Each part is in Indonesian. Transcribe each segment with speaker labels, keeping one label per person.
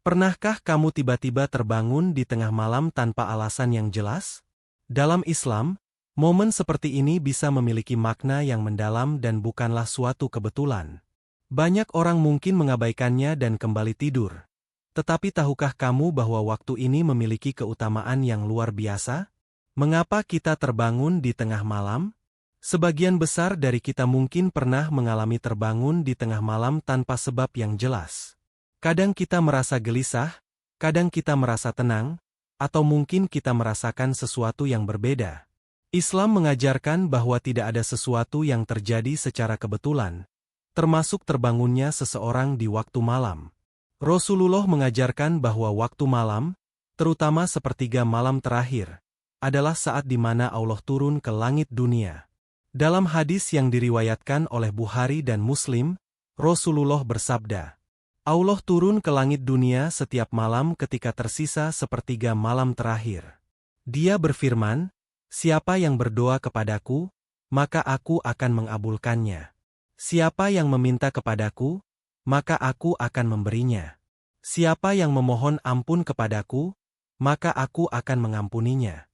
Speaker 1: Pernahkah kamu tiba-tiba terbangun di tengah malam tanpa alasan yang jelas? Dalam Islam, momen seperti ini bisa memiliki makna yang mendalam dan bukanlah suatu kebetulan. Banyak orang mungkin mengabaikannya dan kembali tidur. Tetapi tahukah kamu bahwa waktu ini memiliki keutamaan yang luar biasa? Mengapa kita terbangun di tengah malam? Sebagian besar dari kita mungkin pernah mengalami terbangun di tengah malam tanpa sebab yang jelas. Kadang kita merasa gelisah, kadang kita merasa tenang, atau mungkin kita merasakan sesuatu yang berbeda. Islam mengajarkan bahwa tidak ada sesuatu yang terjadi secara kebetulan, termasuk terbangunnya seseorang di waktu malam. Rasulullah mengajarkan bahwa waktu malam, terutama sepertiga malam terakhir, adalah saat di mana Allah turun ke langit dunia. Dalam hadis yang diriwayatkan oleh Bukhari dan Muslim, Rasulullah bersabda, Allah turun ke langit dunia setiap malam ketika tersisa sepertiga malam terakhir. Dia berfirman, siapa yang berdoa kepadaku, maka aku akan mengabulkannya. Siapa yang meminta kepadaku, maka aku akan memberinya. Siapa yang memohon ampun kepadaku, maka aku akan mengampuninya.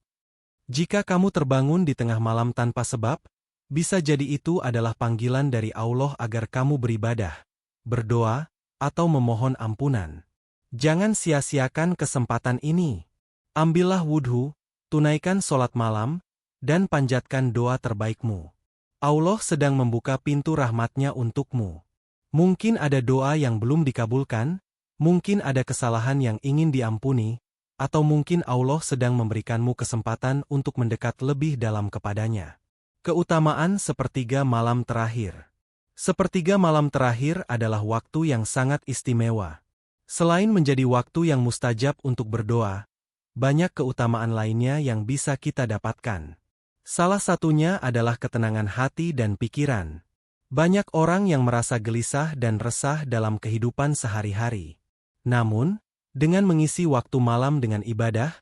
Speaker 1: Jika kamu terbangun di tengah malam tanpa sebab, bisa jadi itu adalah panggilan dari Allah agar kamu beribadah, berdoa, atau memohon ampunan. Jangan sia-siakan kesempatan ini. Ambillah wudhu, tunaikan sholat malam, dan panjatkan doa terbaikmu. Allah sedang membuka pintu rahmat-Nya untukmu. Mungkin ada doa yang belum dikabulkan, mungkin ada kesalahan yang ingin diampuni, atau mungkin Allah sedang memberikanmu kesempatan untuk mendekat lebih dalam kepadanya. Keutamaan sepertiga malam terakhir. Sepertiga malam terakhir adalah waktu yang sangat istimewa. Selain menjadi waktu yang mustajab untuk berdoa, banyak keutamaan lainnya yang bisa kita dapatkan. Salah satunya adalah ketenangan hati dan pikiran. Banyak orang yang merasa gelisah dan resah dalam kehidupan sehari-hari. Namun, dengan mengisi waktu malam dengan ibadah,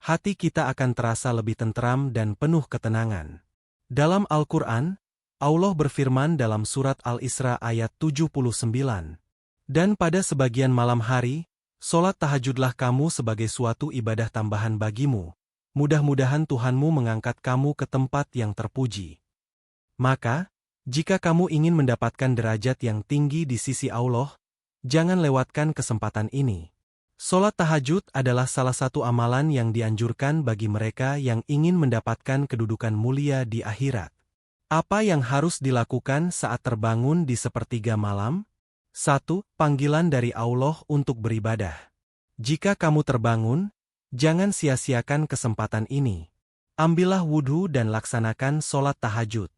Speaker 1: hati kita akan terasa lebih tentram dan penuh ketenangan. Dalam Al-Quran, Allah berfirman dalam surat Al-Isra ayat 79, dan pada sebagian malam hari, sholat tahajudlah kamu sebagai suatu ibadah tambahan bagimu. Mudah-mudahan Tuhanmu mengangkat kamu ke tempat yang terpuji. Maka, jika kamu ingin mendapatkan derajat yang tinggi di sisi Allah, jangan lewatkan kesempatan ini. Sholat tahajud adalah salah satu amalan yang dianjurkan bagi mereka yang ingin mendapatkan kedudukan mulia di akhirat. Apa yang harus dilakukan saat terbangun di sepertiga malam? 1. Panggilan dari Allah untuk beribadah. Jika kamu terbangun, jangan sia-siakan kesempatan ini. Ambillah wudhu dan laksanakan sholat tahajud.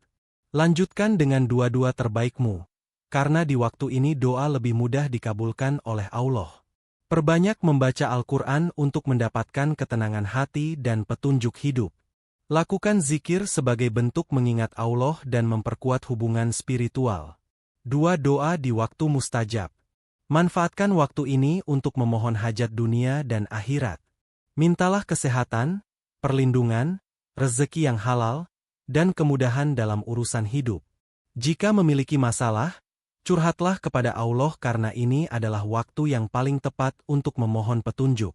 Speaker 1: Lanjutkan dengan dua-dua terbaikmu, karena di waktu ini doa lebih mudah dikabulkan oleh Allah. Perbanyak membaca Al-Quran untuk mendapatkan ketenangan hati dan petunjuk hidup. Lakukan zikir sebagai bentuk mengingat Allah dan memperkuat hubungan spiritual. 2. Doa di waktu mustajab. Manfaatkan waktu ini untuk memohon hajat dunia dan akhirat. Mintalah kesehatan, perlindungan, rezeki yang halal, dan kemudahan dalam urusan hidup. Jika memiliki masalah, curhatlah kepada Allah karena ini adalah waktu yang paling tepat untuk memohon petunjuk.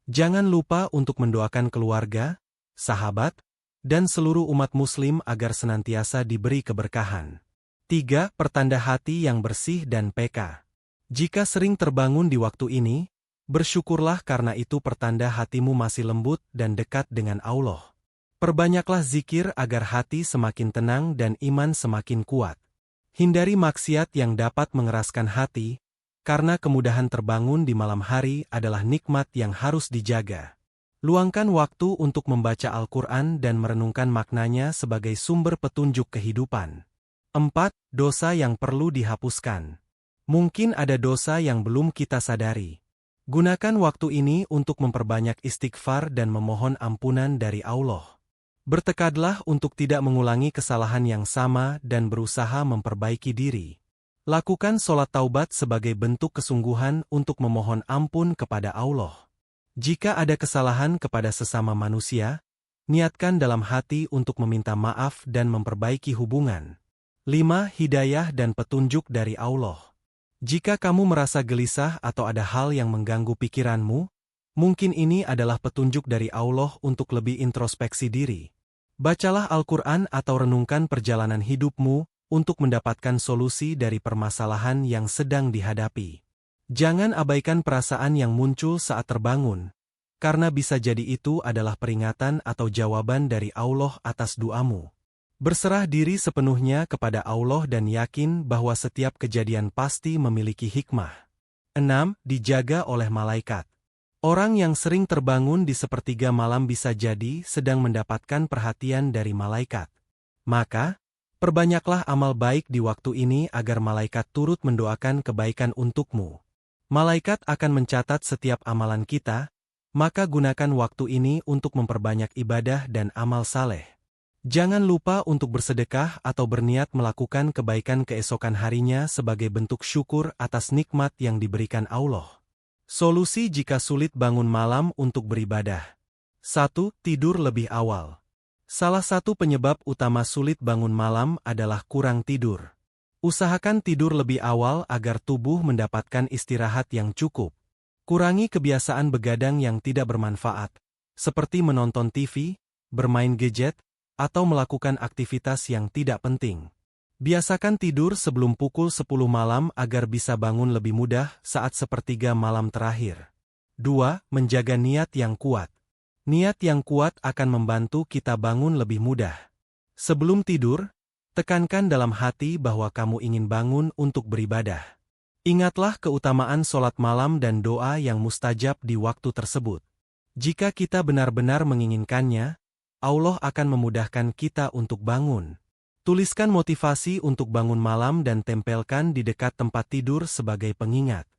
Speaker 1: Jangan lupa untuk mendoakan keluarga, sahabat, dan seluruh umat muslim agar senantiasa diberi keberkahan. 3. Pertanda hati yang bersih dan peka. Jika sering terbangun di waktu ini, bersyukurlah karena itu pertanda hatimu masih lembut dan dekat dengan Allah. Perbanyaklah zikir agar hati semakin tenang dan iman semakin kuat. Hindari maksiat yang dapat mengeraskan hati, karena kemudahan terbangun di malam hari adalah nikmat yang harus dijaga. Luangkan waktu untuk membaca Al-Quran dan merenungkan maknanya sebagai sumber petunjuk kehidupan. 4. Dosa yang perlu dihapuskan. Mungkin ada dosa yang belum kita sadari. Gunakan waktu ini untuk memperbanyak istighfar dan memohon ampunan dari Allah. Bertekadlah untuk tidak mengulangi kesalahan yang sama dan berusaha memperbaiki diri. Lakukan sholat taubat sebagai bentuk kesungguhan untuk memohon ampun kepada Allah. Jika ada kesalahan kepada sesama manusia, niatkan dalam hati untuk meminta maaf dan memperbaiki hubungan. 5. Hidayah dan petunjuk dari Allah. Jika kamu merasa gelisah atau ada hal yang mengganggu pikiranmu, mungkin ini adalah petunjuk dari Allah untuk lebih introspeksi diri. Bacalah Al-Quran atau renungkan perjalanan hidupmu untuk mendapatkan solusi dari permasalahan yang sedang dihadapi. Jangan abaikan perasaan yang muncul saat terbangun, karena bisa jadi itu adalah peringatan atau jawaban dari Allah atas doamu. Berserah diri sepenuhnya kepada Allah dan yakin bahwa setiap kejadian pasti memiliki hikmah. 6. Dijaga oleh malaikat. Orang yang sering terbangun di sepertiga malam bisa jadi sedang mendapatkan perhatian dari malaikat. Maka, perbanyaklah amal baik di waktu ini agar malaikat turut mendoakan kebaikan untukmu. Malaikat akan mencatat setiap amalan kita, maka gunakan waktu ini untuk memperbanyak ibadah dan amal saleh. Jangan lupa untuk bersedekah atau berniat melakukan kebaikan keesokan harinya sebagai bentuk syukur atas nikmat yang diberikan Allah. Solusi jika sulit bangun malam untuk beribadah. 1. Tidur lebih awal. Salah satu penyebab utama sulit bangun malam adalah kurang tidur. Usahakan tidur lebih awal agar tubuh mendapatkan istirahat yang cukup. Kurangi kebiasaan begadang yang tidak bermanfaat, seperti menonton TV, bermain gadget, atau melakukan aktivitas yang tidak penting. Biasakan tidur sebelum pukul 10 malam agar bisa bangun lebih mudah saat sepertiga malam terakhir. 2. Menjaga niat yang kuat. Niat yang kuat akan membantu kita bangun lebih mudah. Sebelum tidur, tekankan dalam hati bahwa kamu ingin bangun untuk beribadah. Ingatlah keutamaan sholat malam dan doa yang mustajab di waktu tersebut. Jika kita benar-benar menginginkannya, Allah akan memudahkan kita untuk bangun. Tuliskan motivasi untuk bangun malam dan tempelkan di dekat tempat tidur sebagai pengingat.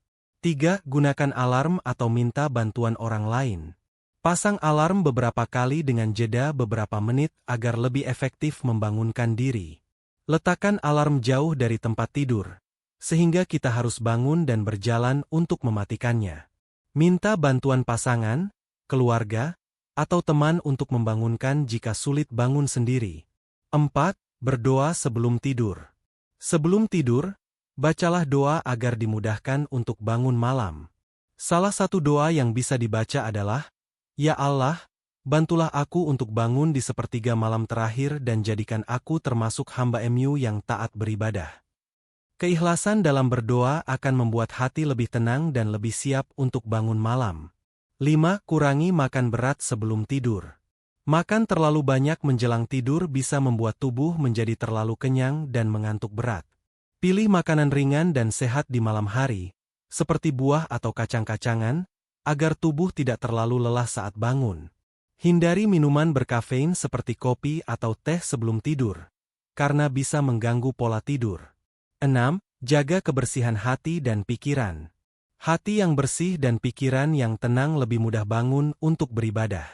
Speaker 1: 3. Gunakan alarm atau minta bantuan orang lain. Pasang alarm beberapa kali dengan jeda beberapa menit agar lebih efektif membangunkan diri. Letakkan alarm jauh dari tempat tidur, sehingga kita harus bangun dan berjalan untuk mematikannya. Minta bantuan pasangan, keluarga, atau teman untuk membangunkan jika sulit bangun sendiri. 4. Berdoa sebelum tidur. Sebelum tidur, bacalah doa agar dimudahkan untuk bangun malam. Salah satu doa yang bisa dibaca adalah, Ya Allah, bantulah aku untuk bangun di sepertiga malam terakhir dan jadikan aku termasuk hamba-Mu yang taat beribadah. Keikhlasan dalam berdoa akan membuat hati lebih tenang dan lebih siap untuk bangun malam. 5. Kurangi makan berat sebelum tidur. Makan terlalu banyak menjelang tidur bisa membuat tubuh menjadi terlalu kenyang dan mengantuk berat. Pilih makanan ringan dan sehat di malam hari, seperti buah atau kacang-kacangan, agar tubuh tidak terlalu lelah saat bangun. Hindari minuman berkafein seperti kopi atau teh sebelum tidur, karena bisa mengganggu pola tidur. 6. Jaga kebersihan hati dan pikiran. Hati yang bersih dan pikiran yang tenang lebih mudah bangun untuk beribadah.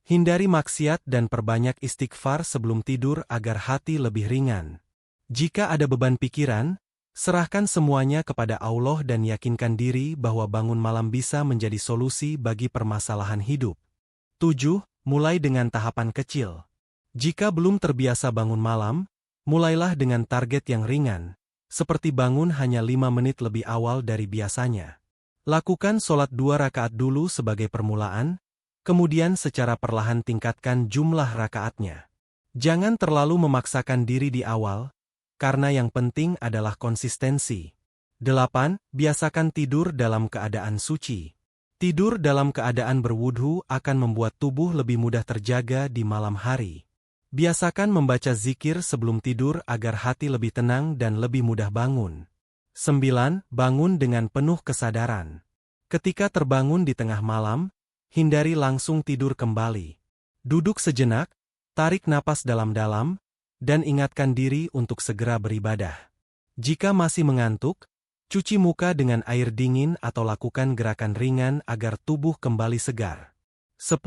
Speaker 1: Hindari maksiat dan perbanyak istighfar sebelum tidur agar hati lebih ringan. Jika ada beban pikiran, serahkan semuanya kepada Allah dan yakinkan diri bahwa bangun malam bisa menjadi solusi bagi permasalahan hidup. 7. Mulai dengan tahapan kecil. Jika belum terbiasa bangun malam, mulailah dengan target yang ringan, seperti bangun hanya 5 menit lebih awal dari biasanya. Lakukan sholat 2 rakaat dulu sebagai permulaan, kemudian secara perlahan tingkatkan jumlah rakaatnya. Jangan terlalu memaksakan diri di awal, karena yang penting adalah konsistensi. 8. Biasakan tidur dalam keadaan suci. Tidur dalam keadaan berwudhu akan membuat tubuh lebih mudah terjaga di malam hari. Biasakan membaca zikir sebelum tidur agar hati lebih tenang dan lebih mudah bangun. 9. Bangun dengan penuh kesadaran. Ketika terbangun di tengah malam, hindari langsung tidur kembali. Duduk sejenak, tarik napas dalam-dalam, dan ingatkan diri untuk segera beribadah. Jika masih mengantuk, cuci muka dengan air dingin atau lakukan gerakan ringan agar tubuh kembali segar. 10.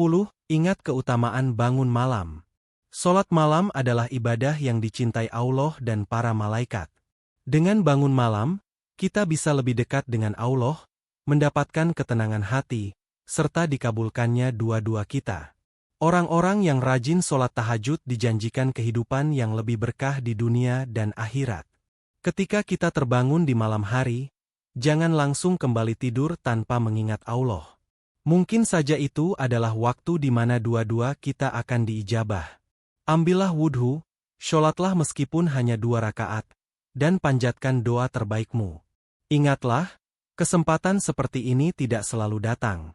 Speaker 1: Ingat keutamaan bangun malam. Sholat malam adalah ibadah yang dicintai Allah dan para malaikat. Dengan bangun malam, kita bisa lebih dekat dengan Allah, mendapatkan ketenangan hati, serta dikabulkannya doa-doa kita. Orang-orang yang rajin sholat tahajud dijanjikan kehidupan yang lebih berkah di dunia dan akhirat. Ketika kita terbangun di malam hari, Jangan langsung kembali tidur tanpa mengingat Allah. Mungkin saja itu adalah waktu di mana dua-dua kita akan diijabah. Ambillah wudhu, sholatlah meskipun hanya 2 rakaat, dan panjatkan doa terbaikmu. Ingatlah, kesempatan seperti ini tidak selalu datang.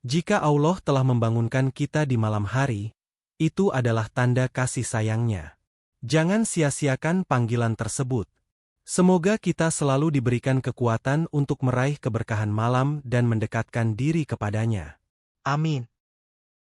Speaker 1: Jika Allah telah membangunkan kita di malam hari, itu adalah tanda kasih sayangnya. Jangan sia-siakan panggilan tersebut. Semoga kita selalu diberikan kekuatan untuk meraih keberkahan malam dan mendekatkan diri kepadanya.
Speaker 2: Amin.